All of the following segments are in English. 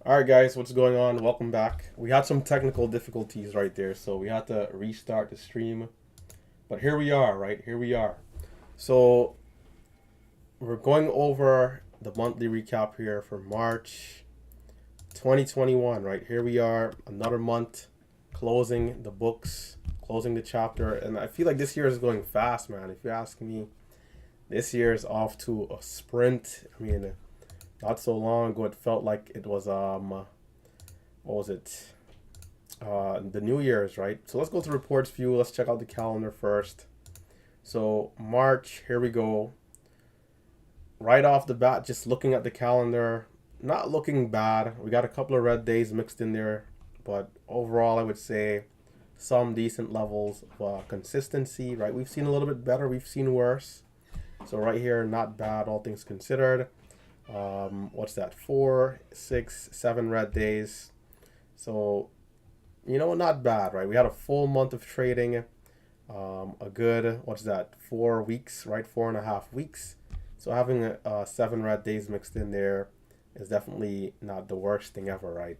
All right, guys, what's going on? Welcome back. We had some technical difficulties right there, so we had to restart the stream. But here we are, right? Here we are. So we're going over the monthly recap here for March 2021, right? Here we are, another month, closing the books, closing the chapter. And I feel like this year is going fast, man. If you ask me, this year is off to a sprint. I mean, not so long ago, it felt like it was, what was it? The New Year's, right? So let's go to reports view. Let's check out the calendar first. So March, here we go. Right off the bat, just looking at the calendar, not looking bad. We got a couple of red days mixed in there, but overall, I would say some decent levels of consistency, right? We've seen a little bit better, we've seen worse. So right here, not bad, all things considered. What's that? 4, 6, 7 red days. So not bad, right? We had a full month of trading, a good, what's that, 4 weeks, right? 4.5 weeks. So having 7 red days mixed in there is definitely not the worst thing ever, right?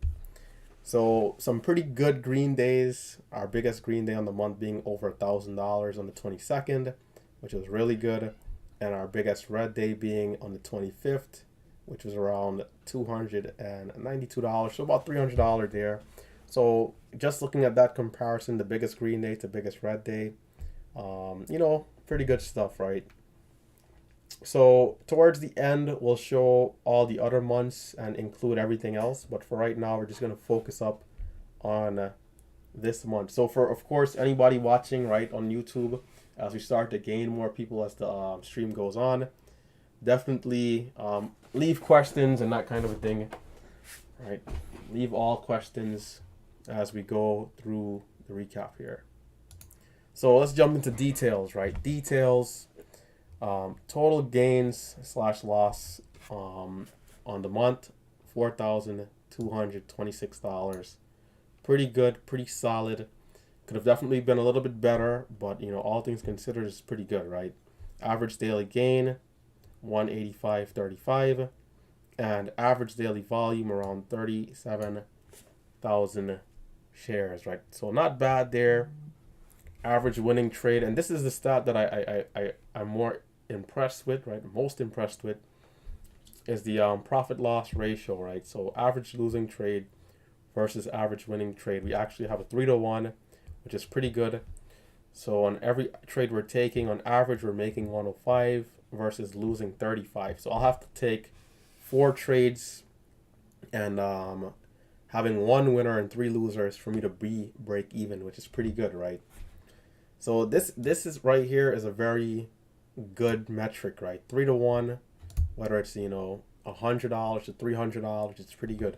So some pretty good green days. Our biggest green day on the month being over $1,000 on the 22nd, which was really good, and our biggest red day being on the 25th, which was around $292, so about $300 there. So just looking at that comparison, the biggest green day to biggest red day, pretty good stuff, right? So towards the end, we'll show all the other months and include everything else. But for right now, we're just gonna focus up on this month. So for, of course, anybody watching right on YouTube, as we start to gain more people as the stream goes on, definitely leave questions and that kind of a thing, right? Leave all questions as we go through the recap here. So let's jump into details, right? Details, total gains slash loss on the month, $4,226. Pretty good, pretty solid. Could have definitely been a little bit better, but all things considered, is pretty good, right? Average daily gain, 185.35, and average daily volume around 37,000 shares, right? So not bad there. Average winning trade, and this is the stat that I'm more impressed with, right? Most impressed with is the profit loss ratio, right? So average losing trade versus average winning trade. We actually have a 3-to-1, which is pretty good. So on every trade we're taking, on average, we're making 105 versus losing 35. So I'll have to take 4 trades and having 1 winner and 3 losers for me to be break even, which is pretty good, right? So this is right here is a very good metric, right? 3-to-1, whether it's $100 to $300, it's pretty good.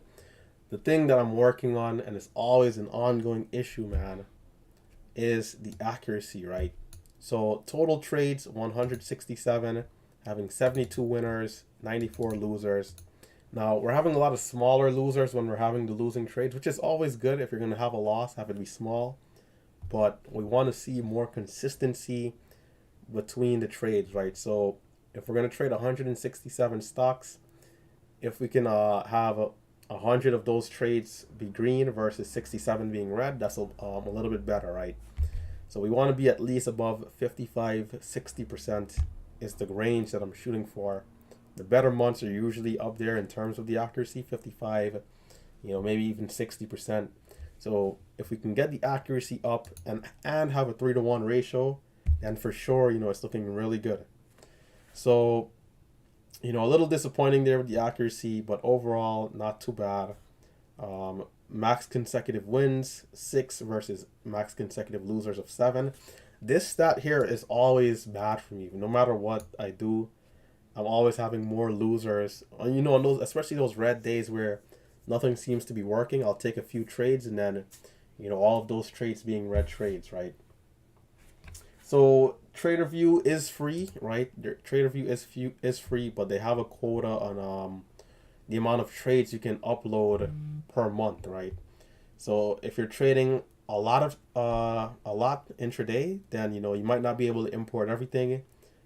The thing that I'm working on, and it's always an ongoing issue, man, is the accuracy, right? So total trades 167, having 72 winners, 94 losers. Now we're having a lot of smaller losers when we're having the losing trades, which is always good. If you're going to have a loss, have it be small. But we want to see more consistency between the trades, right? So if we're going to trade 167 stocks, if we can have 100 of those trades be green versus 67 being red, that's a little bit better, right? So we want to be at least above 55-60% is the range that I'm shooting for. The better months are usually up there in terms of the accuracy, 55, maybe even 60%. So if we can get the accuracy up and have a 3-to-1 ratio, then for sure, it's looking really good. So, a little disappointing there with the accuracy, but overall, not too bad. Max consecutive wins, 6 versus max consecutive losers of 7. This stat here is always bad for me. No matter what I do, I'm always having more losers. On those, especially those red days where nothing seems to be working, I'll take a few trades and then, all of those trades being red trades, right? So TraderView is free, right? TraderView is free, but they have a quota on the amount of trades you can upload per month, right? So if you're trading a lot intraday, then you might not be able to import everything.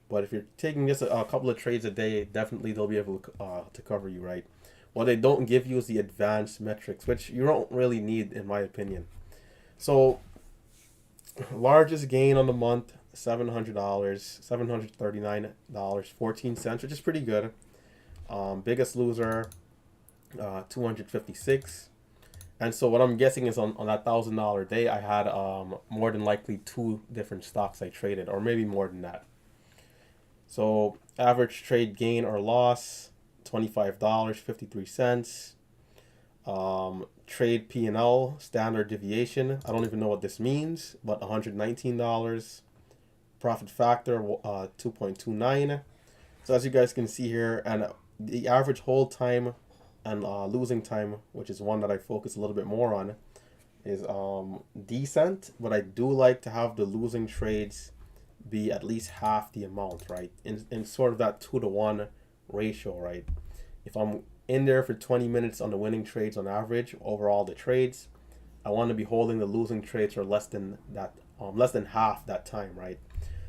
But if you're taking just a couple of trades a day, definitely they'll be able to cover you, right? what they don't give you is the advanced metrics, which you don't really need in my opinion. So largest gain on the month, $700, $739.14, which is pretty good. Biggest loser, 256. And so what I'm guessing is on that $1,000 day, I had more than likely two different stocks I traded, or maybe more than that. So average trade gain or loss, $25.53. Trade P&L, standard deviation, I don't even know what this means, but $119. Profit factor, 2.29. So as you guys can see here, and the average hold time and losing time, which is one that I focus a little bit more on, is decent, but I do like to have the losing trades be at least half the amount, right? In sort of that 2-to-1 ratio, right? If I'm in there for 20 minutes on the winning trades on average over all the trades, I want to be holding the losing trades for less than that, less than half that time, right?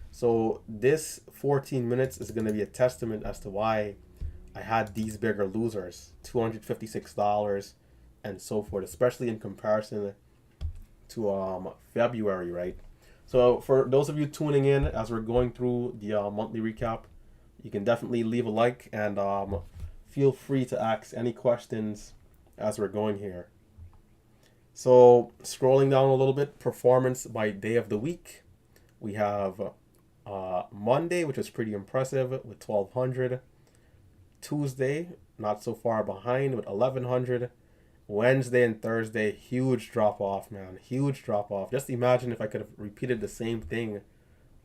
So this 14 minutes is going to be a testament as to why I had these bigger losers, $256 and so forth, especially in comparison to February, right? So for those of you tuning in as we're going through the monthly recap, you can definitely leave a like and feel free to ask any questions as we're going here. So scrolling down a little bit, performance by day of the week. We have Monday, which was pretty impressive with 1,200. Tuesday, not so far behind with 1,100. Wednesday and Thursday, huge drop off, man. Huge drop off. Just imagine if I could have repeated the same thing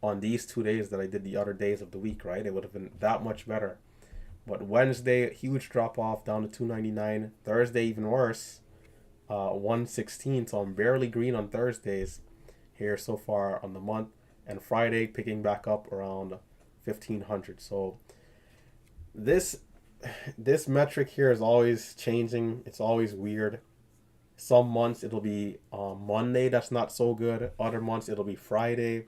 on these 2 days that I did the other days of the week, right? It would have been that much better. But Wednesday, huge drop off down to 299. Thursday, even worse, 116. So I'm barely green on Thursdays here so far on the month. And Friday, picking back up around 1,500. So this metric here is always changing. It's always weird. Some months it'll be Monday that's not so good. Other months it'll be Friday.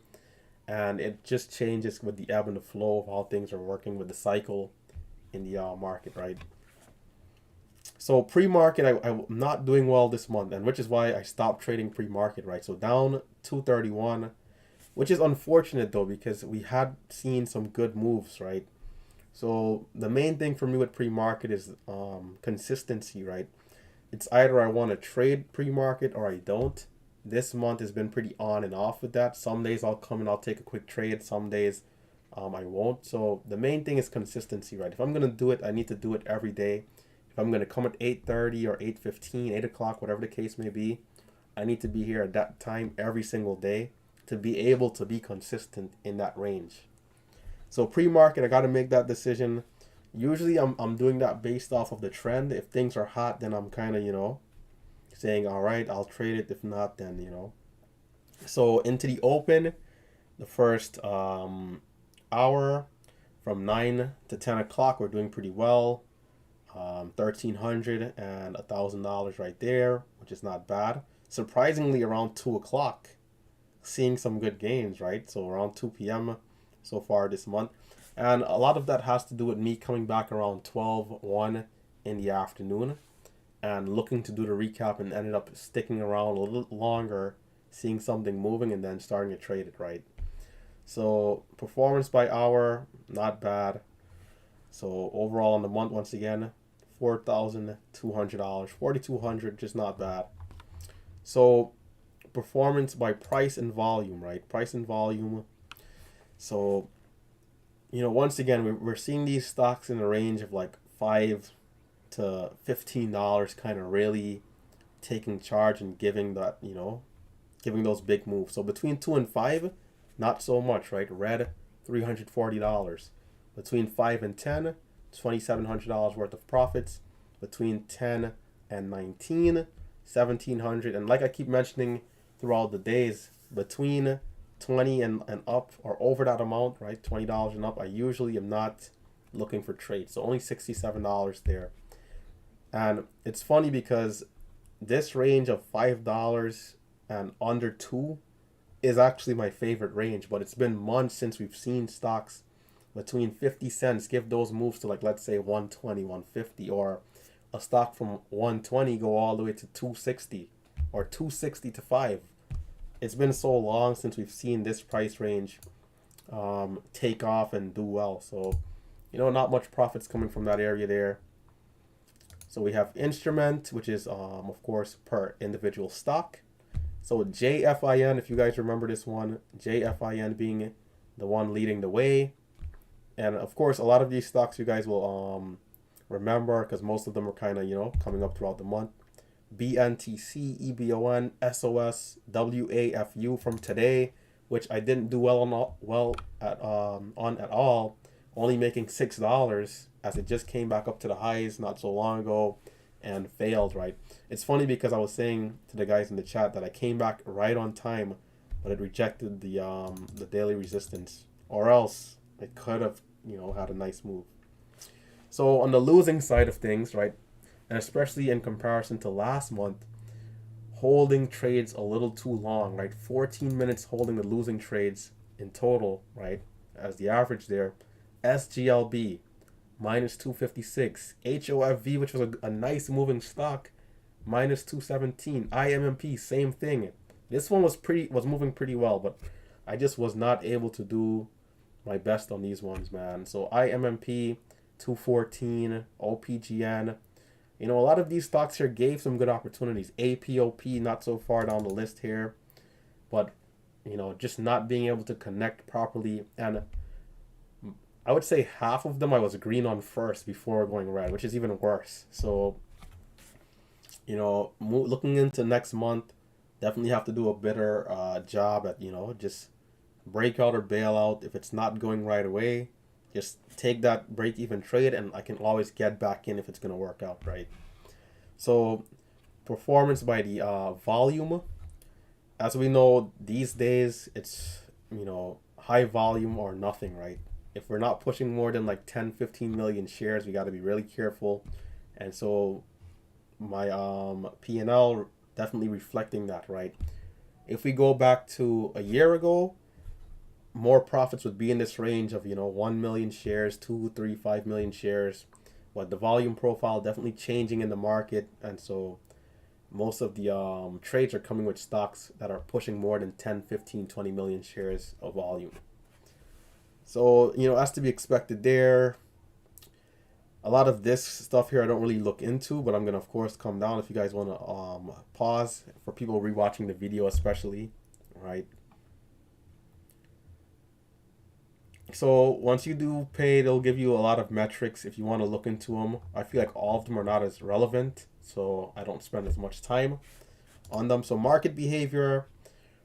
And it just changes with the ebb and the flow of how things are working with the cycle in the market, right? So pre-market, I'm not doing well this month, and which is why I stopped trading pre-market, right? So down 231, which is unfortunate though, because we had seen some good moves, right? So the main thing for me with pre-market is consistency, right? It's either I want to trade pre-market or I don't. This month has been pretty on and off with that. Some days I'll come and I'll take a quick trade. Some days I won't. So the main thing is consistency, right? If I'm going to do it, I need to do it every day. If I'm going to come at 8:30 or 8:15, 8 o'clock, whatever the case may be, I need to be here at that time every single day to be able to be consistent in that range. So pre-market, I got to make that decision. Usually I'm doing that based off of the trend. If things are hot, then I'm kind of, saying, all right, I'll trade it. If not, then, So into the open, the first hour from 9 to 10 o'clock, we're doing pretty well. $1,300 and $1,000 right there, which is not bad. Surprisingly, around 2 o'clock, seeing some good gains, right? So around 2 p.m. so far this month. And a lot of that has to do with me coming back around 12:01 in the afternoon and looking to do the recap, and ended up sticking around a little longer, seeing something moving and then starting to trade it, right? So performance by hour, not bad. So overall on the month, once again, $4,200, $4,200, just not bad. So performance by price and volume, right? Price and volume. So, once again, we're seeing these stocks in the range of like $5 to $15 kind of really taking charge and giving that, giving those big moves. So between 2 and 5, not so much, right? Red, $340. Between 5 and 10, $2,700 worth of profits. Between 10 and 19, $1,700. And like I keep mentioning throughout the days, between 20 and up or over that amount, right? $20 and up, I usually am not looking for trades. So only $67 there. And it's funny because this range of $5 and under 2 is actually my favorite range, but it's been months since we've seen stocks between 50 cents give those moves to, like, let's say 120, 150, or a stock from 120 go all the way to 260 or 260 to 5. It's been so long since we've seen this price range take off and do well. So, not much profits coming from that area there. So we have instrument, which is, of course, per individual stock. So JFIN, if you guys remember this one, JFIN being the one leading the way. And of course, a lot of these stocks you guys will remember because most of them are kind of, coming up throughout the month. BNTC, EBON, SOS, WAFU from today, which I didn't do on at all, only making $6 as it just came back up to the highs not so long ago and failed, right? It's funny because I was saying to the guys in the chat that I came back right on time, but it rejected the daily resistance, or else it could have, had a nice move. So on the losing side of things, right, and especially in comparison to last month, holding trades a little too long, right? 14 minutes holding the losing trades in total, right, as the average there. SGLB, minus 256. HOFV, which was a nice moving stock, minus 217. IMMP, same thing. This one was moving pretty well, but I just was not able to do my best on these ones, man. So IMMP, 214. OPGN. A lot of these stocks here gave some good opportunities. APOP, not so far down the list here, but just not being able to connect properly. And I would say half of them I was green on first before going red, which is even worse. So, looking into next month, definitely have to do a better job at, just breakout or bailout. If it's not going right away, just take that break-even trade, and I can always get back in if it's going to work out, right? So, performance by the volume. As we know, these days, it's, high volume or nothing, right? If we're not pushing more than like 10, 15 million shares, we got to be really careful. And so my P&L definitely reflecting that, right? If we go back to a year ago, more profits would be in this range of 1 million shares, 2, 3, 5 million shares, but the volume profile definitely changing in the market, and so most of the trades are coming with stocks that are pushing more than 10, 15, 20 million shares of volume. So as to be expected there. A lot of this stuff here I don't really look into, but I'm gonna of course come down if you guys want to pause for people rewatching the video, especially, right? So once you do pay, they'll give you a lot of metrics if you want to look into them. I feel like all of them are not as relevant, so I don't spend as much time on them. So market behavior,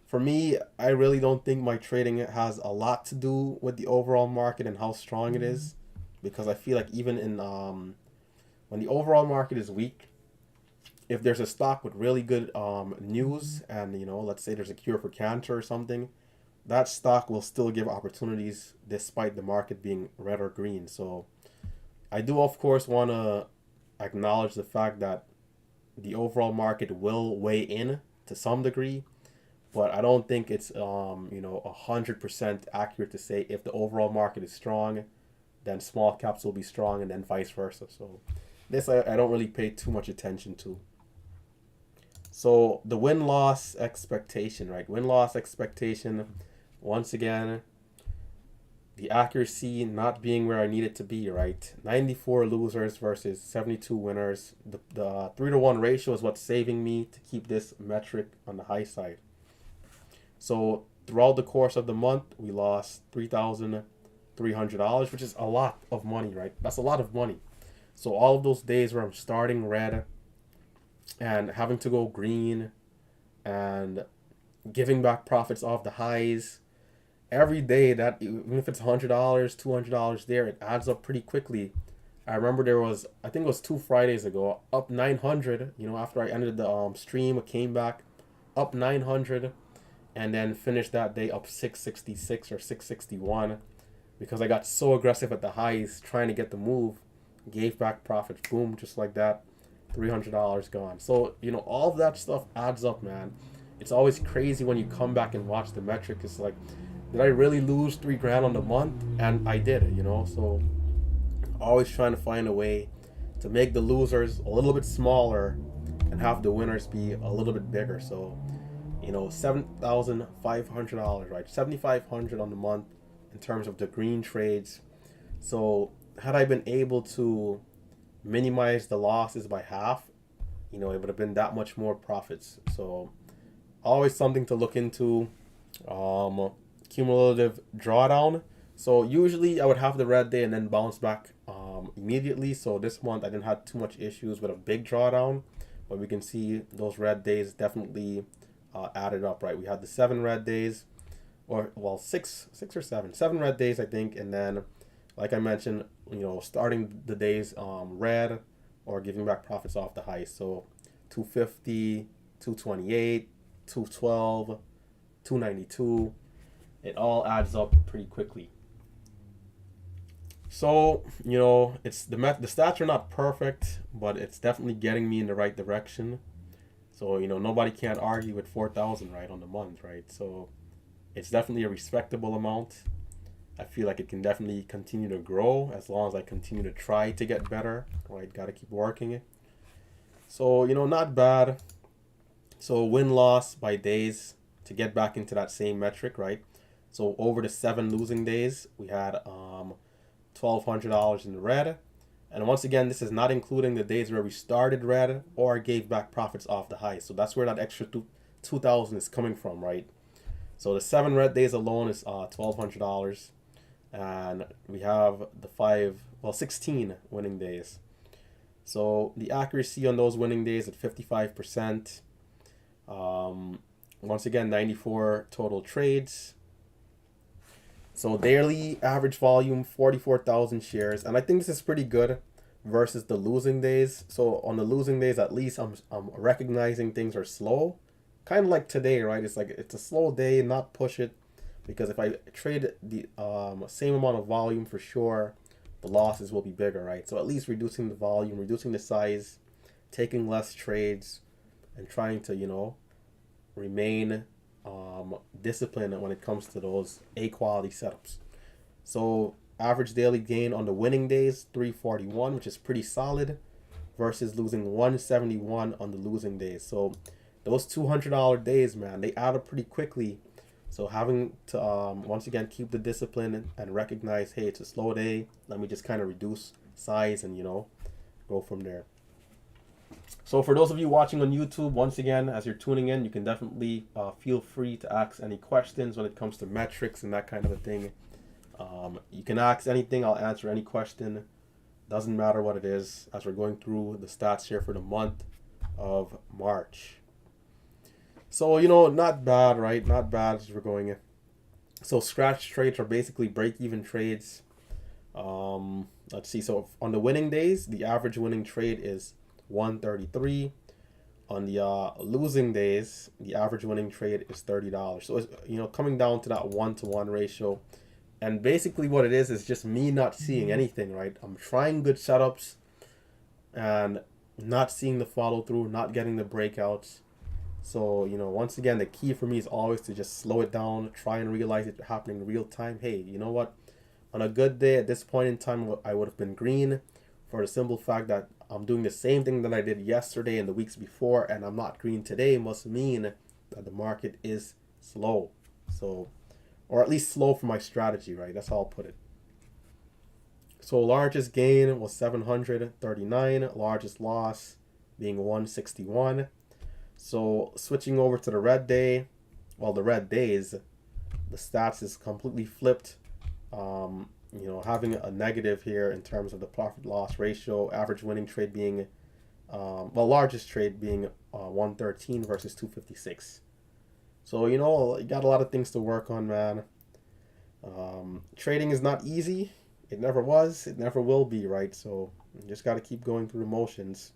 for me, I really don't think my trading has a lot to do with the overall market and how strong it is, because I feel like even in when the overall market is weak, if there's a stock with really good news and let's say there's a cure for cancer or something, that stock will still give opportunities despite the market being red or green. So I do, of course, want to acknowledge the fact that the overall market will weigh in to some degree, but I don't think it's 100% accurate to say if the overall market is strong, then small caps will be strong, and then vice versa. So this I don't really pay too much attention to. So the win-loss expectation, right? Win-loss expectation, once again, the accuracy not being where I need it to be, right? 94 losers versus 72 winners. The 3-to-1 ratio is what's saving me to keep this metric on the high side. So throughout the course of the month, we lost $3,300, which is a lot of money, right? That's a lot of money. So all of those days where I'm starting red and having to go green and giving back profits off the highs, every day, that even if it's $100, $200 there, it adds up pretty quickly. I remember there was, I think it was 2 Fridays ago, up 900, after I ended the stream, I came back up 900 and then finished that day up 666 or 661 because I got so aggressive at the highs trying to get the move, gave back profits, boom, just like that, $300 gone. So, all of that stuff adds up, man. It's always crazy when you come back and watch the metric. It's like, did I really lose $3,000 on the month? And I did, so always trying to find a way to make the losers a little bit smaller and have the winners be a little bit bigger. So, $7,500, right? 7,500 on the month in terms of the green trades. So, had I been able to minimize the losses by half, it would have been that much more profits. So, always something to look into. Cumulative drawdown. So usually I would have the red day and then bounce back immediately. So this month I didn't have too much issues with a big drawdown, but we can see those red days definitely added up, right? We had the 7 red days, or well, six or seven red days, I think, and then like I mentioned, starting the days red or giving back profits off the high. So 250, 228, 212, 292. It all adds up pretty quickly. So, it's the stats are not perfect, but it's definitely getting me in the right direction. So, nobody can't argue with 4,000, right, on the month, right? So, it's definitely a respectable amount. I feel like it can definitely continue to grow as long as I continue to try to get better, right? Got to keep working it. So, not bad. So, win-loss by days to get back into that same metric, right? So, over the 7 losing days, we had $1,200 in the red. And once again, this is not including the days where we started red or gave back profits off the high. So that's where that extra 2,000 is coming from, right? So the 7 red days alone is $1,200. And we have the 16 winning days. So the accuracy on those winning days at 55%. Once again, 94 total trades. So daily average volume, 44,000 shares. And I think this is pretty good versus the losing days. So on the losing days, at least I'm recognizing things are slow. Kind of like today, right? It's like it's a slow day, not push it. Because if I trade the same amount of volume, for sure, the losses will be bigger, right? So at least reducing the volume, reducing the size, taking less trades, and trying to, remain discipline when it comes to those A quality setups. So average daily gain on the winning days, 341, which is pretty solid, versus losing 171 on the losing days. So those $200 days, man, they add up pretty quickly. So having to once again keep the discipline and recognize, hey, it's a slow day, let me just kind of reduce size and go from there. So for those of you watching on YouTube, once again, as you're tuning in, you can definitely feel free to ask any questions when it comes to metrics and that kind of a thing. You can ask anything. I'll answer any question. Doesn't matter what it is, as we're going through the stats here for the month of March. So, not bad, right? Not bad as we're going in. So scratch trades are basically break-even trades. Let's see. So on the winning days, the average winning trade is 133. On the losing days, the average winning trade is $30. So it's coming down to that 1-to-1 ratio, and basically what it is just me not seeing anything, right? I'm trying good setups and not seeing the follow through, not getting the breakouts. So once again, the key for me is always to just slow it down, try and realize it happening in real time. Hey, you know what? On a good day at this point in time, I would have been green, for the simple fact that I'm doing the same thing that I did yesterday and the weeks before, and I'm not green today. Must mean that the market is slow. So, or at least slow for my strategy, right? That's how I'll put it. So largest gain was 739, largest loss being 161. So switching over to the red day, the red days, the stats is completely flipped. Having a negative here in terms of the profit loss ratio, average winning trade being, largest trade being 113 versus 256. So, you got a lot of things to work on, man. Trading is not easy. It never was. It never will be, right? So you just got to keep going through the motions.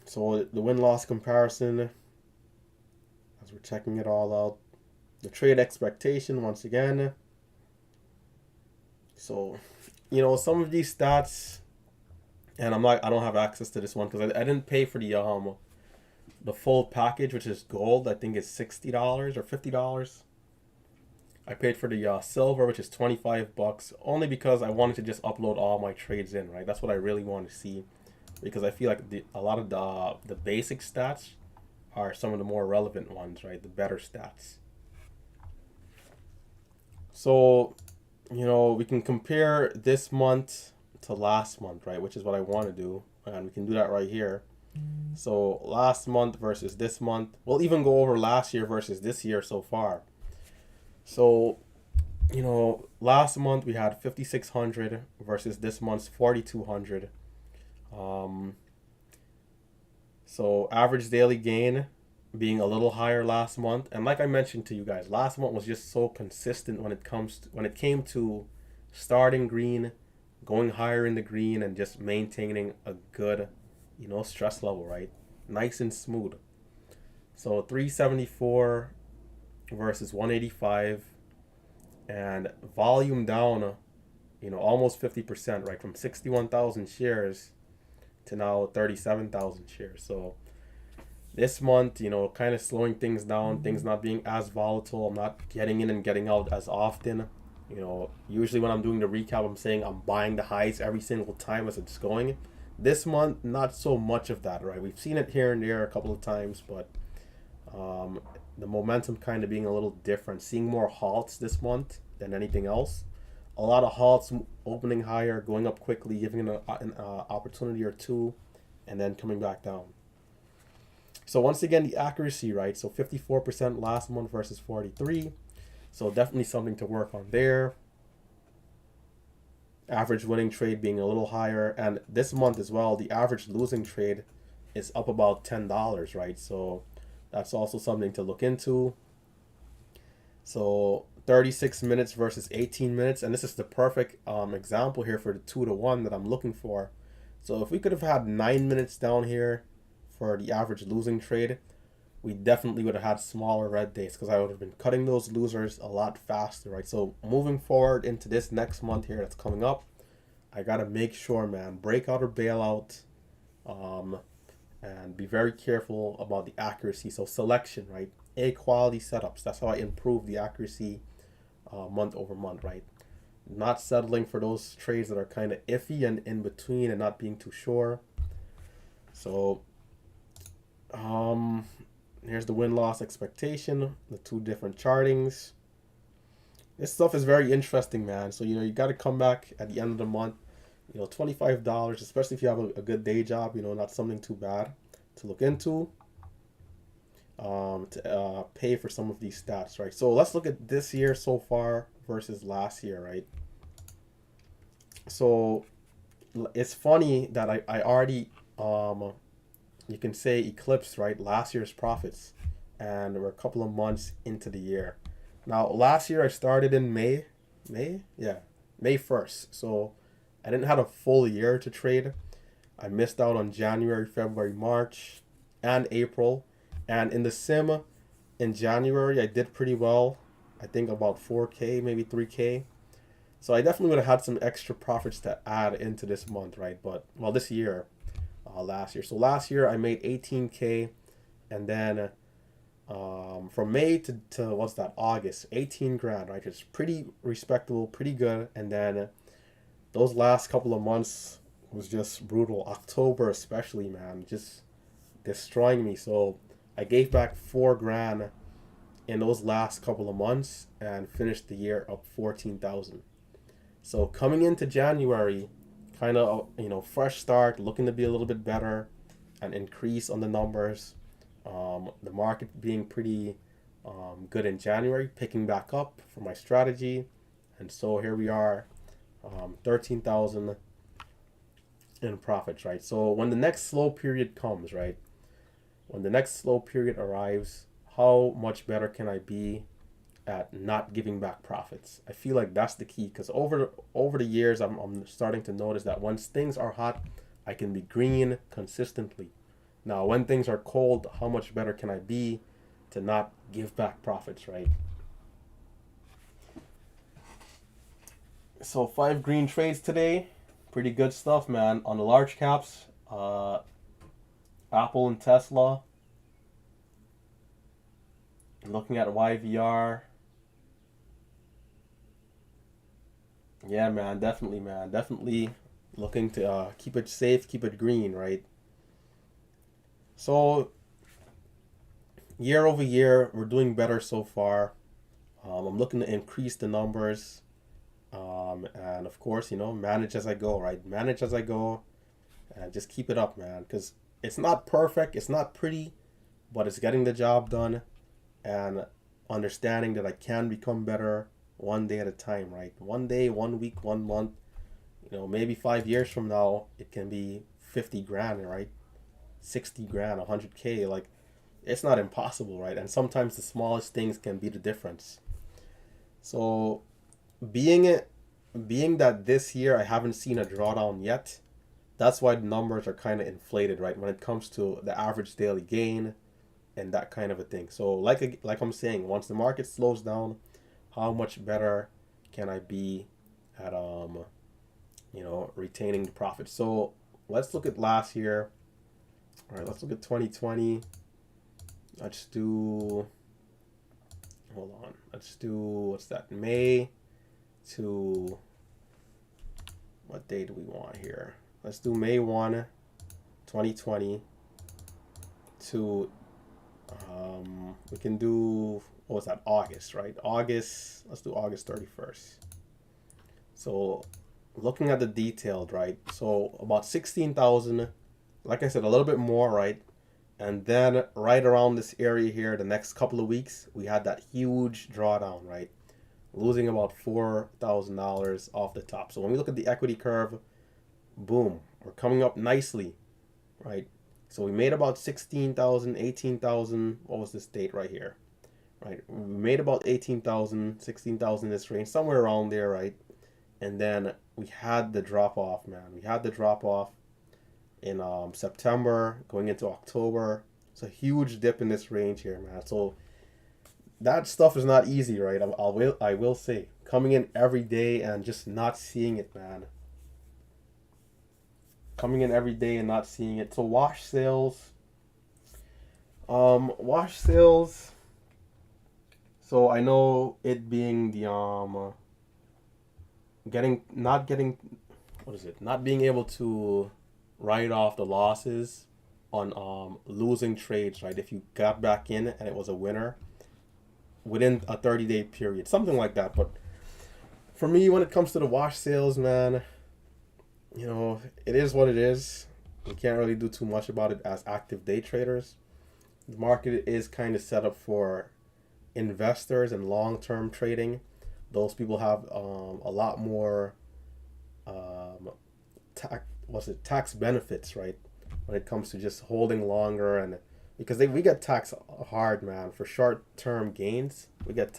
So the win-loss comparison, as we're checking it all out. The trade expectation, once again. So, some of these stats, and I don't have access to this one because I didn't pay for the full package, which is gold. I think it's $60 or $50. I paid for the silver, which is 25 bucks, only because I wanted to just upload all my trades in, right? That's what I really want to see, because I feel like a lot of the basic stats are some of the more relevant ones, right? The better stats. So, we can compare this month to last month, right? Which is what I want to do, and we can do that right here. So last month versus this month. We'll even go over last year versus this year so far. So, last month we had 5,600 versus this month's 4,200. So average daily gain being a little higher last month, and like I mentioned to you guys, last month was just so consistent when it came to starting green, going higher in the green, and just maintaining a good, stress level, right? Nice and smooth. So 374 versus 185, and volume down, almost 50%, right? From 61,000 shares to now 37,000 shares. So this month, kind of slowing things down, things not being as volatile. I'm not getting in and getting out as often. Usually when I'm doing the recap, I'm saying I'm buying the highs every single time as it's going. This month, not so much of that, right? We've seen it here and there a couple of times, but the momentum kind of being a little different. Seeing more halts this month than anything else. A lot of halts opening higher, going up quickly, giving an opportunity or two, and then coming back down. So once again, the accuracy, right? So 54% last month versus 43. So definitely something to work on there. Average winning trade being a little higher. And this month as well, the average losing trade is up about $10, right? So that's also something to look into. So 36 minutes versus 18 minutes. And this is the perfect example here for the 2-to-1 that I'm looking for. So if we could have had 9 minutes down here for the average losing trade, we definitely would have had smaller red days, because I would have been cutting those losers a lot faster, right? So moving forward into this next month here that's coming up, I got to make sure, man, breakout or bailout, and be very careful about the accuracy. So selection, right? A quality setups. That's how I improve the accuracy month over month, right? Not settling for those trades that are kind of iffy and in between and not being too sure. So here's the win-loss expectation, the two different chartings. This stuff is very interesting, man. So, you got to come back at the end of the month. $25, especially if you have a good day job, not something too bad to look into, to pay for some of these stats, right? So let's look at this year so far versus last year, right? So it's funny that I already, you can say, eclipsed, right, last year's profits, and we're a couple of months into the year. Now, last year I started in May 1st. So I didn't have a full year to trade. I missed out on January, February, March, and April. And in the sim in January, I did pretty well. I think about 4K, maybe 3K. So I definitely would have had some extra profits to add into this month, right? But, well, this year, last year. So last year I made 18K, and then from May to what's that, August, 18 grand, right? It's pretty respectable, pretty good. And then those last couple of months was just brutal. October especially, man, just destroying me. So I gave back 4 grand in those last couple of months and finished the year up 14,000. So coming into January, kind of, fresh start, looking to be a little bit better and increase on the numbers. The market being pretty good in January, picking back up for my strategy. And so here we are, 13,000 in profits, right? So when the next slow period comes, right? When the next slow period arrives, how much better can I be at not giving back profits? I feel like that's the key, because over the years, I'm starting to notice that once things are hot, I can be green consistently. Now, when things are cold, how much better can I be to not give back profits, right? So 5 green trades today. Pretty good stuff, man. On the large caps, Apple and Tesla. Looking at YVR. Yeah, man, definitely, man. Definitely looking to keep it safe, keep it green, right? So, year over year, we're doing better so far. I'm looking to increase the numbers. And of course, manage as I go, right? Manage as I go and just keep it up, man. Because it's not perfect, it's not pretty, but it's getting the job done and understanding that I can become better one day at a time, right? One day, 1 week, 1 month, maybe 5 years from now, it can be 50 grand, right? 60 grand, 100K. Like, it's not impossible, right? And sometimes the smallest things can be the difference. So, being it, being that this year I haven't seen a drawdown yet, that's why the numbers are kind of inflated, right? When it comes to the average daily gain and that kind of a thing. So, like I'm saying, once the market slows down, how much better can I be at retaining the profit? So let's look at last year. All right, let's look at 2020. Let's do hold on. Let's do what's that? May to what day do we want here? Let's do May 1, 2020 to we can do what was that? August, right? August. Let's do August 31st. So looking at the detailed, right? So about 16,000, like I said, a little bit more, right? And then right around this area here, the next couple of weeks, we had that huge drawdown, right? Losing about $4,000 off the top. So when we look at the equity curve, boom, we're coming up nicely, right? So we made about 16,000, 18,000. What was this date right here? Right, we made about 18,000, 16,000 in this range, somewhere around there, right? And then we had the drop off, man. We had the drop off in September going into October. It's a huge dip in this range here, man. So that stuff is not easy, right? I will say, coming in every day and just not seeing it, man. Coming in every day and not seeing it. So wash sales. Wash sales. So I know it being the getting not getting what is it? Not being able to write off the losses on losing trades, right? If you got back in and it was a winner within a 30-day period, something like that. But for me, when it comes to the wash sales, man, it is what it is. We can't really do too much about it as active day traders. The market is kind of set up for investors and long-term trading. Those people have a lot more tax benefits, right? When it comes to just holding longer, and because we get taxed hard, man, for short-term gains. We get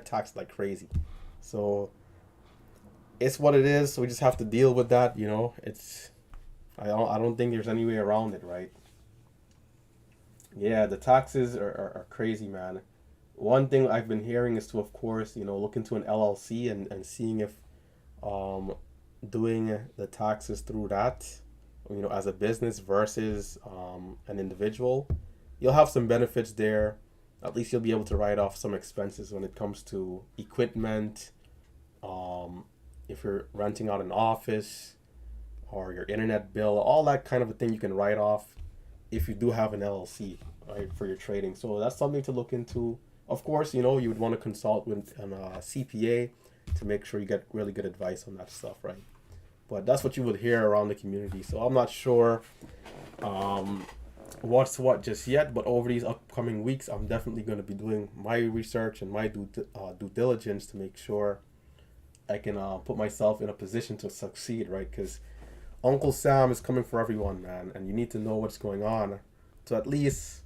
taxed like crazy. So it's what it is. So we just have to deal with that. It's I don't think there's any way around it, right? Yeah, the taxes are crazy, man. One thing I've been hearing is to, of course, look into an LLC and seeing if um, doing the taxes through that, as a business versus an individual, you'll have some benefits there. At least you'll be able to write off some expenses when it comes to equipment, if you're renting out an office or your internet bill, all that kind of a thing you can write off if you do have an LLC, right, for your trading. So that's something to look into. Of course, you would want to consult with a CPA to make sure you get really good advice on that stuff, right? But that's what you would hear around the community. So I'm not sure what's what just yet, but over these upcoming weeks, I'm definitely going to be doing my research and my due diligence to make sure I can put myself in a position to succeed, right? Because Uncle Sam is coming for everyone, man, and you need to know what's going on to at least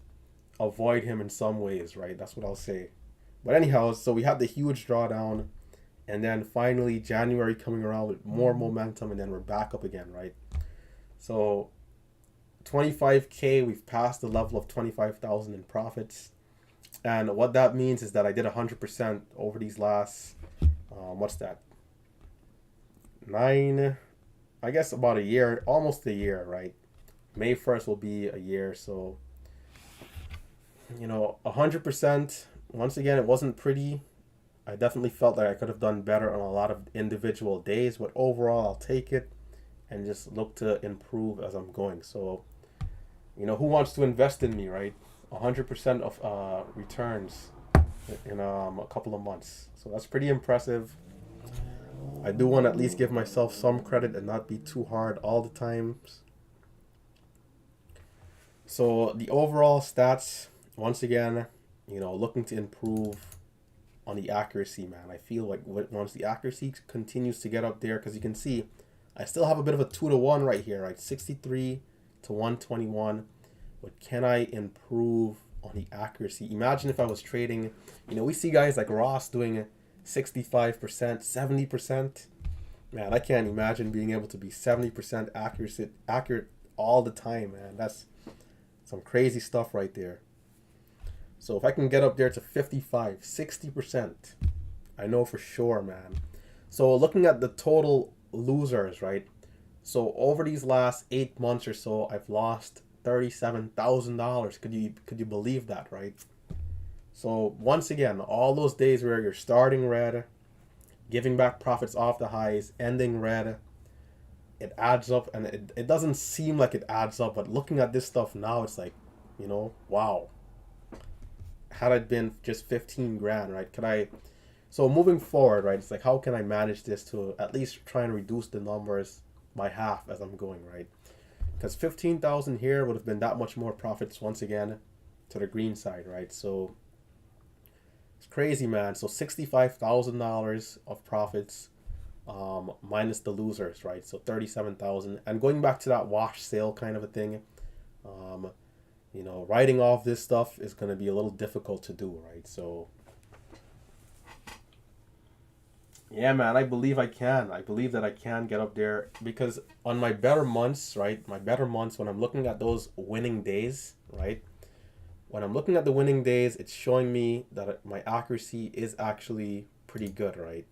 avoid him in some ways, right? That's what I'll say. But anyhow, so we had the huge drawdown, and then finally January coming around with more momentum, and then we're back up again, right? So 25K, we've passed the level of 25,000 in profits, and what that means is that I did 100% over these last what's that, I guess about a year, almost a year, right? May 1st will be a year. So 100%. Once again, it wasn't pretty. I definitely felt like I could have done better on a lot of individual days, but overall, I'll take it and just look to improve as I'm going. So, who wants to invest in me, right? 100% of returns in a couple of months. So that's pretty impressive. I do want to at least give myself some credit and not be too hard all the times. So the overall stats, once again, looking to improve on the accuracy, man. I feel like once the accuracy continues to get up there, because you can see I still have a bit of a 2-to-1 right here, right? 63 to 121. But can I improve on the accuracy? Imagine if I was trading, we see guys like Ross doing 65%, 70%. Man, I can't imagine being able to be 70% accurate all the time, man. That's some crazy stuff right there. So if I can get up there to 55, 60%, I know for sure, man. So looking at the total losers, right? So over these last 8 months or so, I've lost $37,000. Could you believe that, right? So once again, all those days where you're starting red, giving back profits off the highs, ending red, it adds up, and it doesn't seem like it adds up, but looking at this stuff now, it's like, wow. Had it been just 15 grand, right? So moving forward, right? It's like, how can I manage this to at least try and reduce the numbers by half as I'm going, right? Because 15,000 here would have been that much more profits once again to the green side, right? So it's crazy, man. So $65,000 of profits, minus the losers, right? So 37,000. And going back to that wash sale kind of a thing, writing off this stuff is going to be a little difficult to do, right? So yeah, man, I believe I can. I believe that I can get up there because on my better months, right? My better months, when I'm looking at those winning days, right? When I'm looking at the winning days, it's showing me that my accuracy is actually pretty good, right?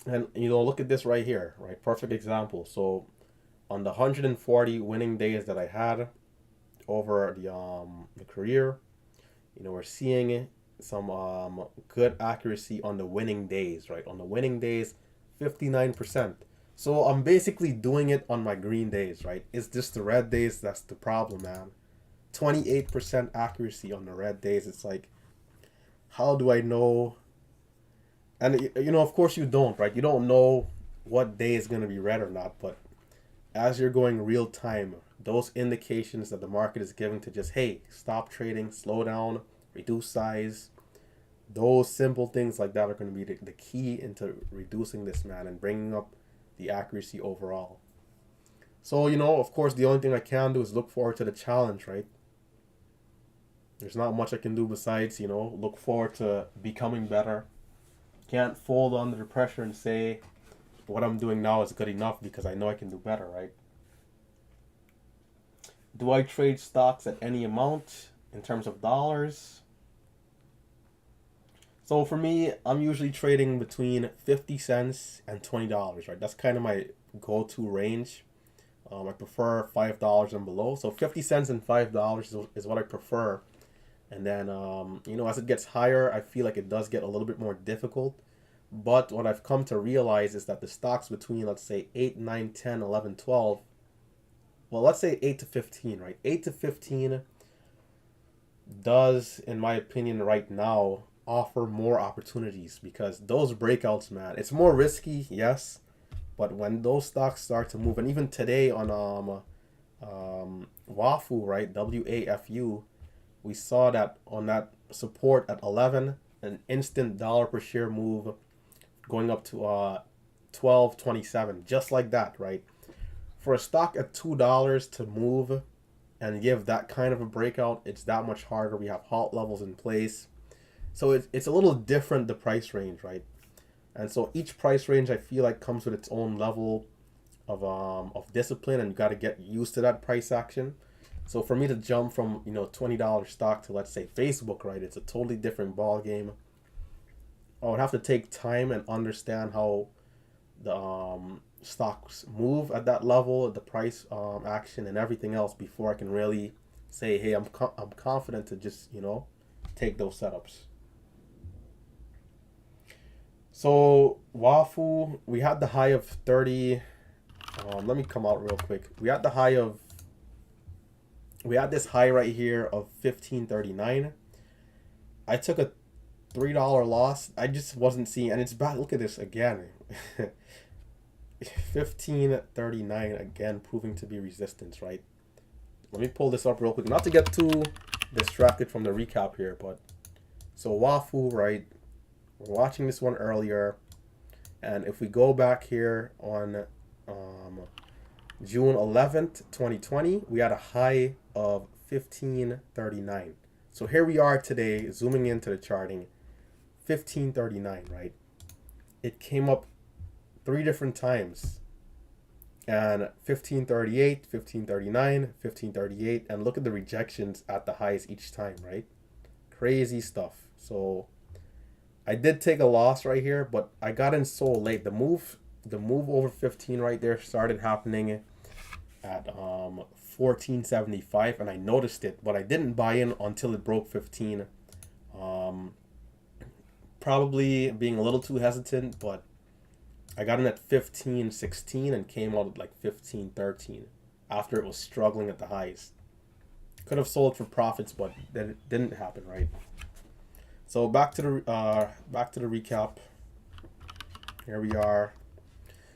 And, look at this right here, right? Perfect example. So on the 140 winning days that I had over the career, we're seeing some good accuracy on the winning days, right? On the winning days, 59%. So I'm basically doing it on my green days, right? It's just the red days that's the problem, man. 28% accuracy on the red days. It's like, how do I know? And of course you don't, right? You don't know what day is going to be red or not, but as you're going real time, those indications that the market is giving to just, hey, stop trading, slow down, reduce size, those simple things like that are going to be the key into reducing this, man, and bringing up the accuracy overall. So, of course, the only thing I can do is look forward to the challenge, right? There's not much I can do besides, look forward to becoming better. Can't fold under the pressure and say what I'm doing now is good enough because I know I can do better, right? Do I trade stocks at any amount in terms of dollars? So for me, I'm usually trading between 50 cents and $20, right? That's kind of my go-to range. I prefer $5 and below. So 50 cents and $5 is what I prefer. And then, as it gets higher, I feel like it does get a little bit more difficult. But what I've come to realize is that the stocks between, let's say, 8, 9, 10, 11, 12, well, let's say 8 to 15, right? 8 to 15 does, in my opinion, right now, offer more opportunities because those breakouts, man, it's more risky, yes, but when those stocks start to move, and even today on WAFU, right, WAFU, we saw that on that support at 11, an instant dollar per share move going up to 12.27, just like that, right? For a stock at $2 to move and give that kind of a breakout, it's that much harder. We have halt levels in place. So it's a little different, the price range, right? And so each price range, I feel like, comes with its own level of discipline, and you got to get used to that price action. So for me to jump from, $20 stock to, let's say, Facebook, right, it's a totally different ball game. I would have to take time and understand how the stocks move at that level, the price action and everything else before I can really say, hey, I'm confident to just, take those setups. So Wafu, we had the high of 30. Let me come out real quick. We had this high right here of 1539. I took a $3 loss. I just wasn't seeing, and it's back. Look at this again. 1539 again, proving to be resistance, right? Let me pull this up real quick. Not to get too distracted from the recap here, but so Wafu, right? We're watching this one earlier, and if we go back here on June 11th, 2020, we had a high of 1539. So here we are today, zooming into the charting, 1539, right? It came up 3 different times, and 1538, 1539, 1538, and look at the rejections at the highs each time, right? Crazy stuff. So I did take a loss right here, but I got in so late. The move over 15 right there started happening at 1475, and I noticed it, but I didn't buy in until it broke 15. Probably being a little too hesitant, but I got in at 1516 and came out at like 1513 after it was struggling at the highs. Could have sold for profits, but that didn't happen, right? So back to the recap. Here we are.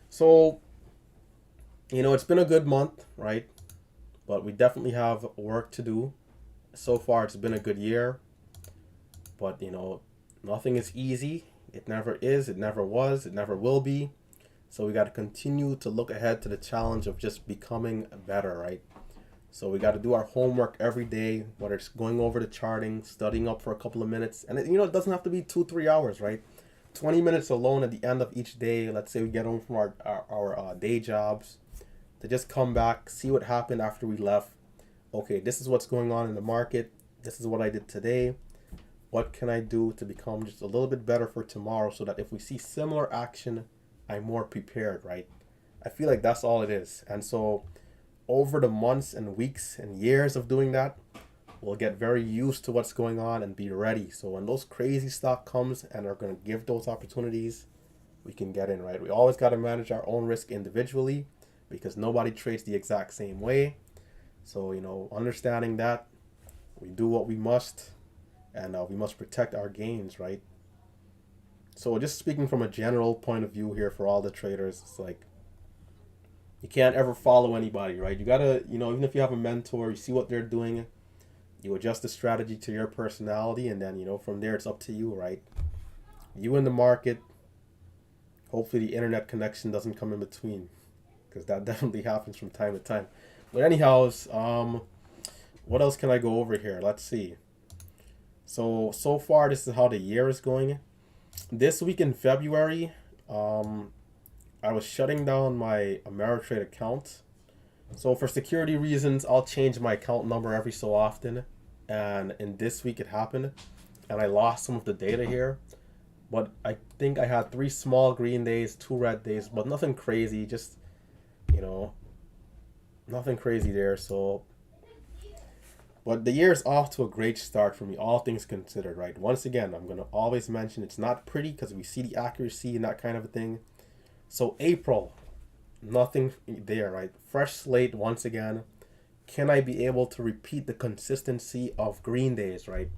So, it's been a good month, right? But we definitely have work to do. So far, it's been a good year. But, nothing is easy. It never is. It never was. It never will be. So we got to continue to look ahead to the challenge of just becoming better, right? So we got to do our homework every day, whether it's going over the charting, studying up for a couple of minutes. And, it doesn't have to be 2-3 hours, right? 20 minutes alone at the end of each day. Let's say we get home from our day jobs, to just come back, see what happened after we left. Okay, this is what's going on in the market. This is what I did today. What can I do to become just a little bit better for tomorrow, so that if we see similar action, I'm more prepared, right? I feel like that's all it is. And so over the months and weeks and years of doing that, we'll get very used to what's going on and be ready. So when those crazy stock comes and are going to give those opportunities, we can get in, right? We always got to manage our own risk individually, because nobody trades the exact same way. So, understanding that, we do what we must, and we must protect our gains, right? So just speaking from a general point of view here for all the traders, it's like, you can't ever follow anybody, right? You gotta, even if you have a mentor, you see what they're doing, you adjust the strategy to your personality, and then, from there it's up to you, right? You in the market, hopefully the internet connection doesn't come in between, because that definitely happens from time to time. But anyhows, what else can I go over here? Let's see. So far, this is how the year is going. This week in February, I was shutting down my Ameritrade account. So for security reasons, I'll change my account number every so often. And in this week it happened, and I lost some of the data here. But I think I had 3 small green days, 2 red days, but nothing crazy, just, nothing crazy there. So, but the year is off to a great start for me, all things considered, right? Once again, I'm going to always mention it's not pretty, because we see the accuracy and that kind of a thing. So April, nothing there, right? Fresh slate once again. Can I be able to repeat the consistency of green days, right?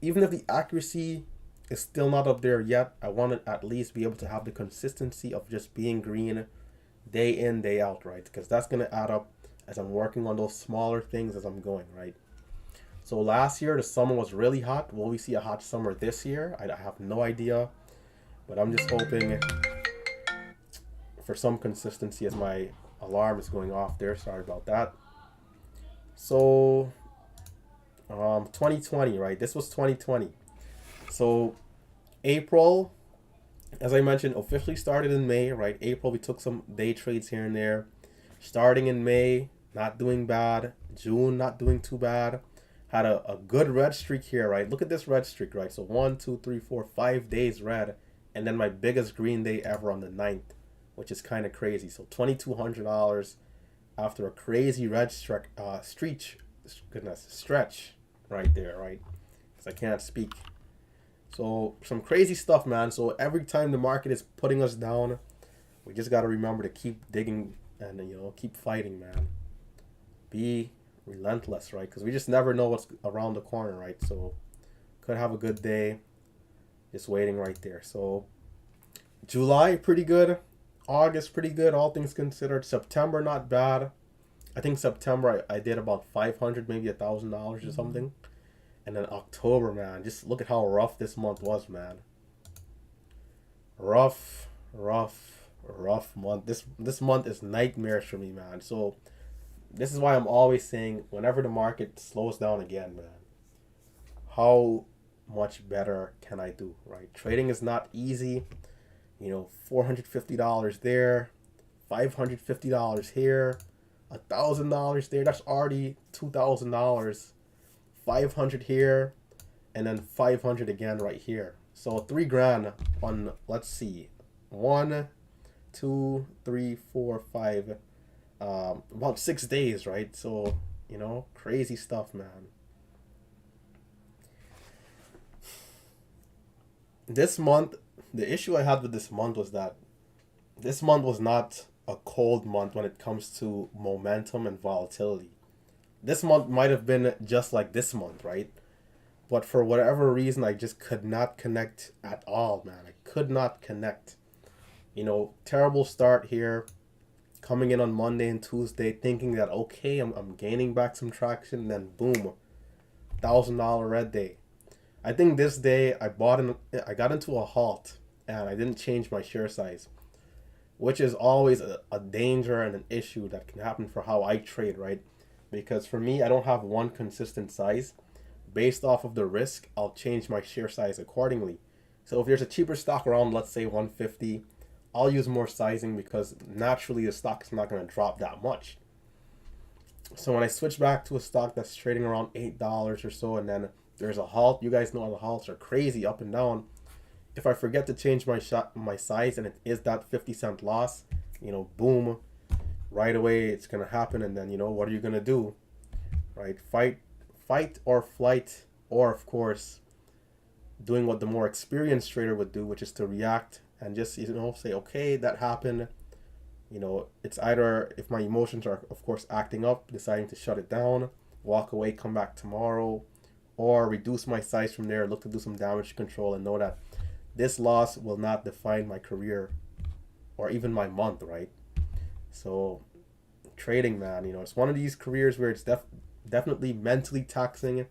Even if the accuracy is still not up there yet, I want to at least be able to have the consistency of just being green day in, day out, right? Because that's going to add up as I'm working on those smaller things as I'm going, right? So last year, the summer was really hot. Will we see a hot summer this year? I have no idea, but I'm just hoping for some consistency as my alarm is going off there. Sorry about that. So 2020, right? This was 2020. So April, as I mentioned, officially started in May, right? April, we took some day trades here and there. Starting in May, not doing bad. June, not doing too bad. Had a good red streak here, right? Look at this red streak, right? So 1, 2, 3, 4, 5 days red. And then my biggest green day ever on the 9th, which is kind of crazy. So $2,200 after a crazy red stretch right there, right? Because I can't speak. So some crazy stuff, man. So every time the market is putting us down, we just got to remember to keep digging and keep fighting, man. Be relentless, right? Because we just never know what's around the corner, right? So could have a good day just waiting right there. So July pretty good, August pretty good, all things considered. September not bad. I think September I did about 500, maybe $1,000 or something. And then October, man, just look at how rough this month was, man. Rough, rough month. This month is nightmares for me, man. So this is why I'm always saying whenever the market slows down again, man, how much better can I do, right? Trading is not easy. $450 there, $550 here, $1,000 there. That's already $2,000. 500 here, and then 500 again right here. So 3 grand on, let's see, 1, 2, 3, 4, 5, about 6 days, right? So crazy stuff, man. This month, the issue I had with this month was that this month was not a cold month when it comes to momentum and volatility. This month might have been just like this month, right? But for whatever reason, I just could not connect at all, man. I could not connect. Terrible start here. Coming in on Monday and Tuesday, thinking that, okay, I'm gaining back some traction. And then, boom, $1,000 red day. I think this day I got into a halt, and I didn't change my share size, which is always a danger and an issue that can happen for how I trade, right? Because for me, I don't have one consistent size. Based off of the risk, I'll change my share size accordingly. So if there's a cheaper stock around, let's say 150, I'll use more sizing because naturally the stock is not going to drop that much. So when I switch back to a stock that's trading around $8 or so, and then there's a halt, you guys know the halts are crazy up and down. If I forget to change my size and it is that 50-cent loss, boom, right away it's gonna happen. And then what are you gonna do, right? Fight or flight, or of course doing what the more experienced trader would do, which is to react and just say, okay, that happened. It's either, if my emotions are of course acting up, deciding to shut it down, walk away, come back tomorrow, or reduce my size from there, look to do some damage control, and know that this loss will not define my career or even my month, right? So trading, man, it's one of these careers where it's definitely mentally taxing.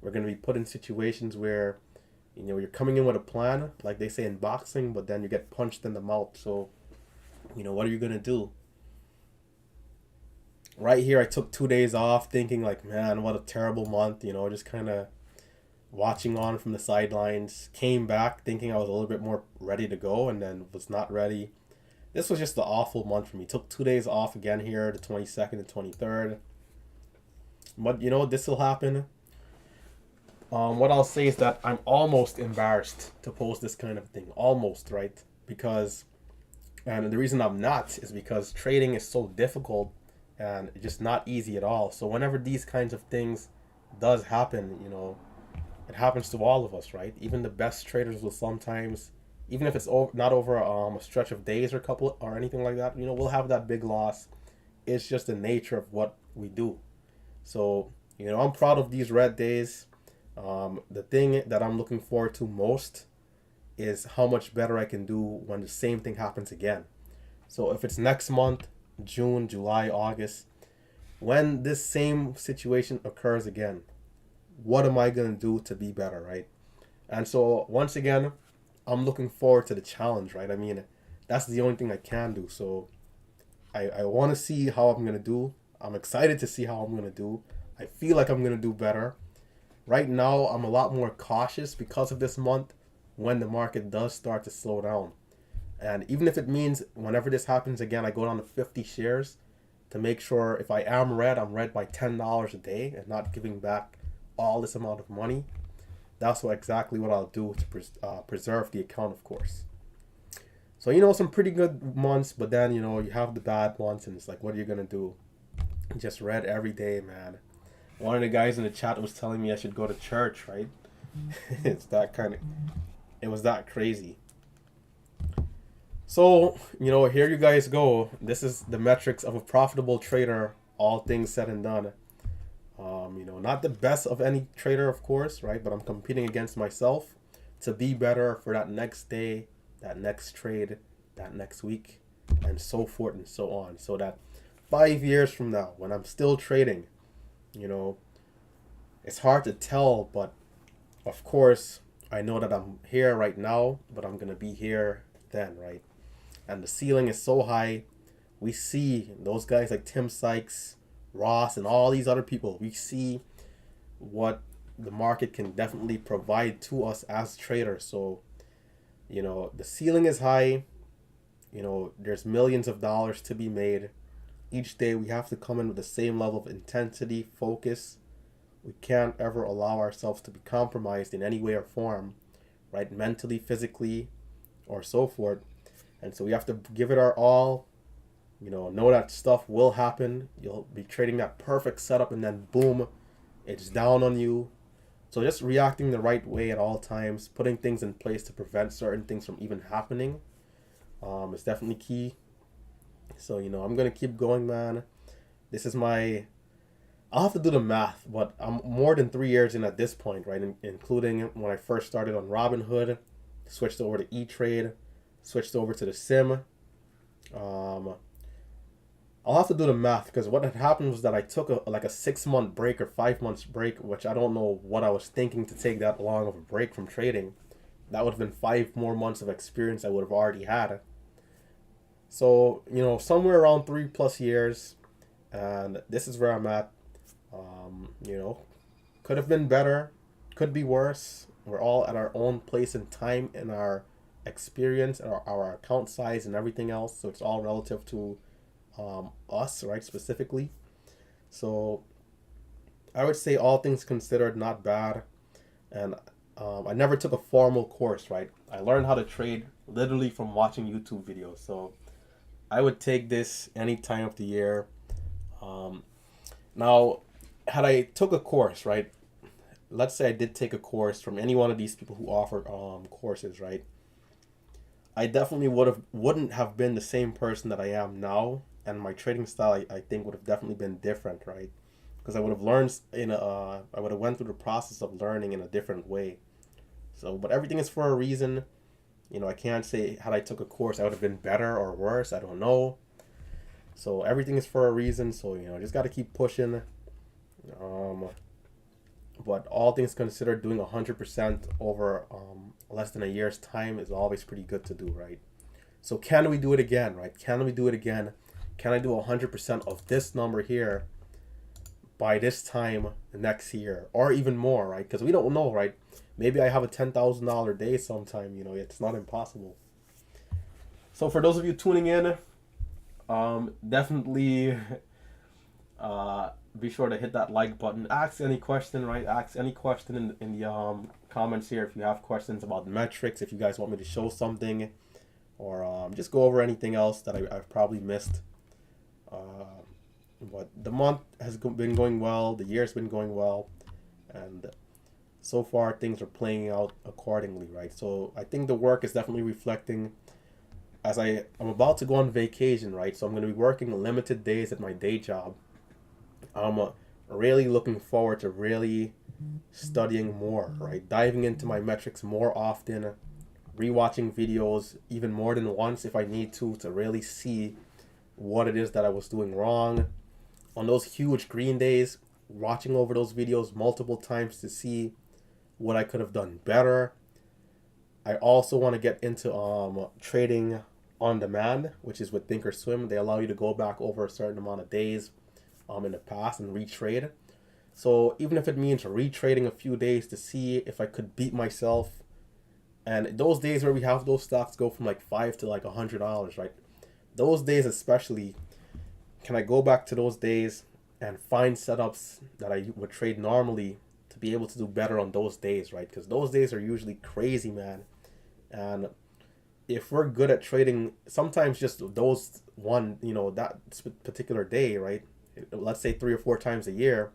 We're going to be put in situations where you're coming in with a plan, like they say in boxing, but then you get punched in the mouth. So what are you going to do? Right here I took 2 days off, thinking like, man, what a terrible month, just kind of watching on from the sidelines. Came back thinking I was a little bit more ready to go, and then was not ready. This was just the awful month for me. Took 2 days off again here, the 22nd and 23rd. But this will happen. What I'll say is that I'm almost embarrassed to post this kind of thing. Almost, right? And the reason I'm not is because trading is so difficult and just not easy at all. So whenever these kinds of things does happen, it happens to all of us, right? Even the best traders will sometimes, even if it's not over a stretch of days or couple or anything like that, we'll have that big loss. It's just the nature of what we do. So, I'm proud of these red days. The thing that I'm looking forward to most is how much better I can do when the same thing happens again. So if it's next month, June, July, August, when this same situation occurs again, what am I going to do to be better, right? And so once again, I'm looking forward to the challenge, right? I mean, that's the only thing I can do. So I want to see how I'm going to do. I'm excited to see how I'm going to do. I feel like I'm going to do better. Right now, I'm a lot more cautious because of this month when the market does start to slow down. And even if it means whenever this happens again, I go down to 50 shares to make sure if I am red, I'm red by $10 a day and not giving back all this amount of money. That's exactly what I'll do to preserve the account, of course. So, some pretty good months, but then, you have the bad months, and it's like, what are you going to do? Just red every day, man. One of the guys in the chat was telling me I should go to church, right? It's that kind of, it was that crazy. So, here you guys go. This is the metrics of a profitable trader, all things said and done. Not the best of any trader, of course, right? But I'm competing against myself to be better for that next day, that next trade, that next week, and so forth and so on. So that 5 years from now, when I'm still trading, you know, it's hard to tell, but of course, I know that I'm here right now, but I'm going to be here then, right? And the ceiling is so high. We see those guys like Tim Sykes, Ross, and all these other people. We see what the market can definitely provide to us as traders. So, the ceiling is high. There's millions of dollars to be made. Each day we have to come in with the same level of intensity, focus. We can't ever allow ourselves to be compromised in any way or form, right? Mentally, physically, or so forth. And so we have to give it our all. Know that stuff will happen. You'll be trading that perfect setup and then boom, it's down on you. So just reacting the right way at all times, putting things in place to prevent certain things from even happening, is definitely key. So, I'm going to keep going, man. This is I'll have to do the math, but I'm more than 3 years in at this point, right? Including when I first started on Robinhood, switched over to E-Trade, switched over to the Sim. I'll have to do the math because what had happened was that I took a 6 month break or 5 months break, which I don't know what I was thinking to take that long of a break from trading. That would have been 5 more months of experience I would have already had. So, somewhere around 3+ years, and this is where I'm at. Could have been better, could be worse. We're all at our own place and time in our experience, our account size, and everything else. So it's all relative to us, right, specifically. So I would say all things considered, not bad. And I never took a formal course, right? I learned how to trade literally from watching YouTube videos. So I would take this any time of the year. Now, had I took a course, right? Let's say I did take a course from any one of these people who offer courses, right? I definitely wouldn't have been the same person that I am now, and my trading style I think would have definitely been different, right? Because I would have learned I would have went through the process of learning in a different way. So, but everything is for a reason. I can't say had I took a course I would have been better or worse. I don't know. So everything is for a reason. So just got to keep pushing. But all things considered, doing 100% over less than a year's time is always pretty good to do, right? So can we do it again, right? Can we do it again? Can I do 100% of this number here by this time next year or even more, right? Because we don't know, right? Maybe I have a $10,000 day sometime, it's not impossible. So for those of you tuning in, definitely be sure to hit that like button. Ask any question, right? Ask any question in the comments here if you have questions about the metrics, if you guys want me to show something, or just go over anything else that I've probably missed. But the month has been going well, the year's been going well, and so far things are playing out accordingly, right? So I think the work is definitely reflecting. As I'm about to go on vacation, right? So I'm going to be working limited days at my day job. I'm really looking forward to really studying more, right? Diving into my metrics more often, rewatching videos even more than once if I need to really see what it is that I was doing wrong. On those huge green days, watching over those videos multiple times to see what I could have done better. I also want to get into trading on demand, which is with Thinkorswim. They allow you to go back over a certain amount of days in the past and retrade. So even if it means retrading a few days to see if I could beat myself, and those days where we have those stocks go from like $5 to like $100, right? Those days especially, can I go back to those days and find setups that I would trade normally to be able to do better on those days, right? Because those days are usually crazy, man. And if we're good at trading, sometimes just those that particular day, right? Let's say 3 or 4 times a year,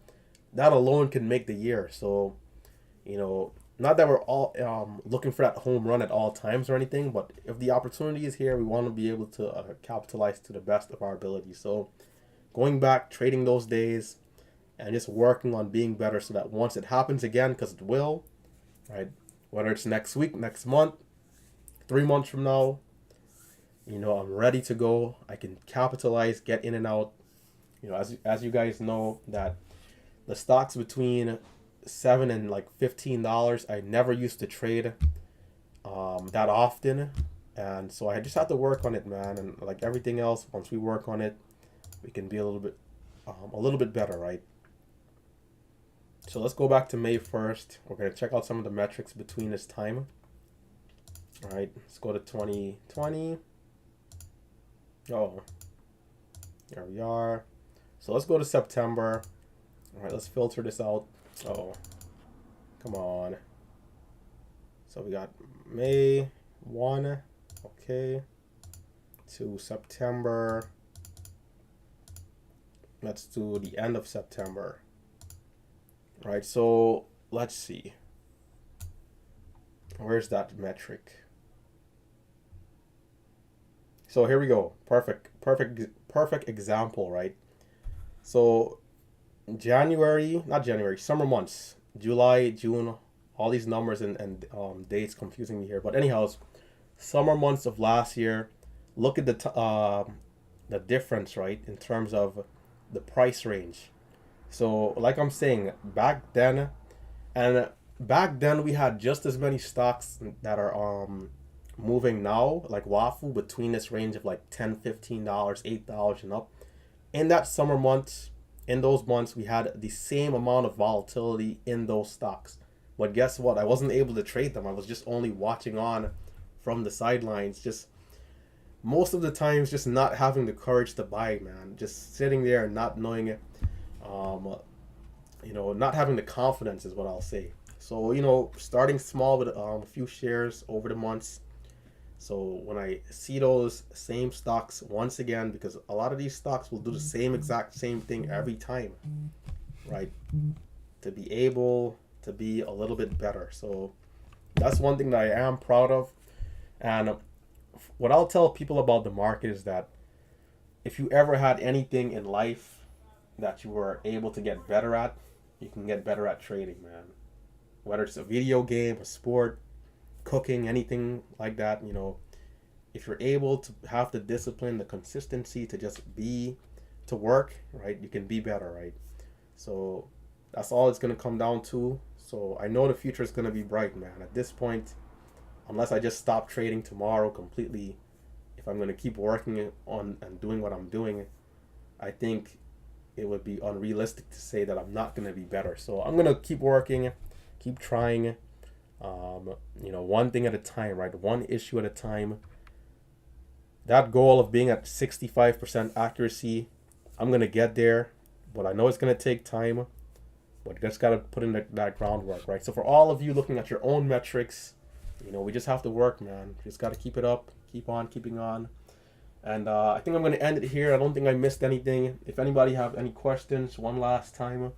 that alone can make the year. So, not that we're all looking for that home run at all times or anything, but if the opportunity is here, we want to be able to capitalize to the best of our ability. So going back, trading those days, and just working on being better so that once it happens again, because it will, right? Whether it's next week, next month, 3 months from now, I'm ready to go. I can capitalize, get in and out. As you guys know, that the stocks between $7 and like $15, I never used to trade that often, and so I just have to work on it, man. And like everything else, once we work on it, we can be a little bit better, right? So let's go back to May 1st. We're gonna check out some of the metrics between this time. All right, let's go to 2020. Oh, there we are. So let's go to September. All right, let's filter this out. Oh, come on. So we got May 1, okay, to September. Let's do the end of September. Right, so let's see. Where's that metric? So here we go. Perfect example, right? So not January, summer months, July, June, all these numbers and dates confusing me here. But anyhow, summer months of last year, look at the difference, right, in terms of the price range. So like I'm saying, back then we had just as many stocks that are moving now, like Wafu, between this range of like $10, $15, $8 and up. In that summer months, in those months, we had the same amount of volatility in those stocks. But guess what? I wasn't able to trade them. I was just only watching on from the sidelines, just most of the times just not having the courage to buy, man. Just sitting there and not knowing it. Not having the confidence is what I'll say. So, starting small with a few shares over the months. So when I see those same stocks once again, because a lot of these stocks will do the exact same thing every time, right? To be able to be a little bit better. So that's one thing that I am proud of. And what I'll tell people about the market is that if you ever had anything in life that you were able to get better at, you can get better at trading, man. Whether it's a video game, a sport, cooking, anything like that, if you're able to have the discipline, the consistency to just to work, right, you can be better, right? So that's all it's going to come down to. So I know the future is going to be bright, man. At this point, unless I just stop trading tomorrow completely, if I'm going to keep working on and doing what I'm doing, I think it would be unrealistic to say that I'm not going to be better. So I'm going to keep working, keep trying, one thing at a time, right? One issue at a time. That goal of being at 65% accuracy, I'm going to get there, but I know it's going to take time, but you just got to put in that groundwork, right? So for all of you looking at your own metrics, we just have to work, man. Just got to keep it up, keep on keeping on. And I think I'm going to end it here. I don't think I missed anything. If anybody have any questions, one last time.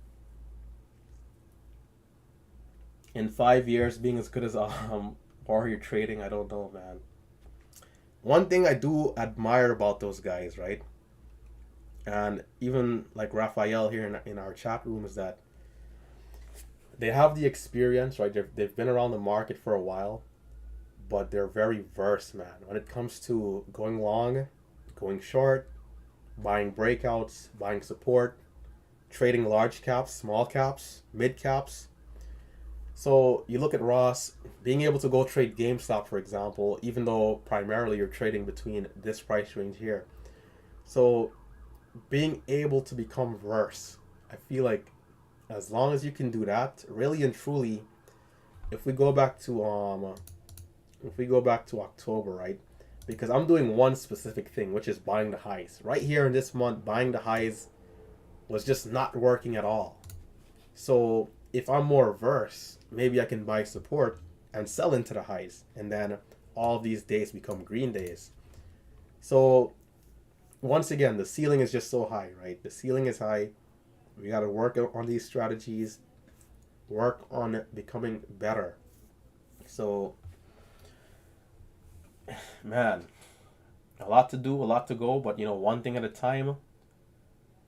In 5 years, being as good as Warrior Trading, I don't know, man. One thing I do admire about those guys, right? And even like Raphael here in our chat room, is that they have the experience, right? They've been around the market for a while, but they're very versed, man. When it comes to going long, going short, buying breakouts, buying support, trading large caps, small caps, mid caps. So you look at Ross being able to go trade GameStop, for example, even though primarily you're trading between this price range here. So being able to become versed, I feel like as long as you can do that, really and truly, if we go back to October, right? Because I'm doing one specific thing, which is buying the highs. Right here in this month, buying the highs was just not working at all. So if I'm more versed, maybe I can buy support and sell into the highs, and then all these days become green days. So once again, the ceiling is just so high, right? The ceiling is high. We got to work on these strategies, work on becoming better, So, man, a lot to do, a lot to go, but one thing at a time,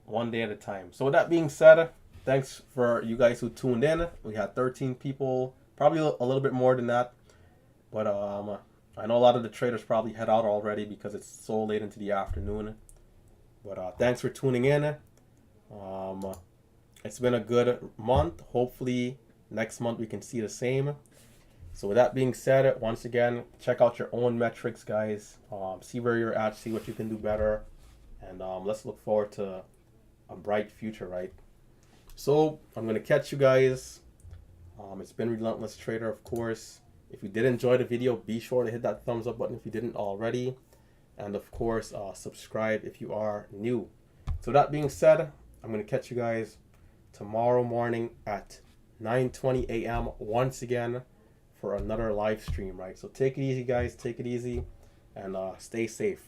one day at a time. So with that being said, thanks for you guys who tuned in. We had 13 people, probably a little bit more than that, but I know a lot of the traders probably head out already because it's so late into the afternoon. But thanks for tuning in. It's been a good month. Hopefully next month we can see the same. So with that being said, once again, check out your own metrics, guys. See where you're at, see what you can do better, and let's look forward to a bright future, right? So I'm gonna catch you guys. It's been Relentless Trader, of course. If you did enjoy the video, be sure to hit that thumbs up button if you didn't already, and of course, subscribe if you are new. So that being said, I'm gonna catch you guys tomorrow morning at 9:20 a.m. once again for another live stream, right? So take it easy, guys. Take it easy, and stay safe.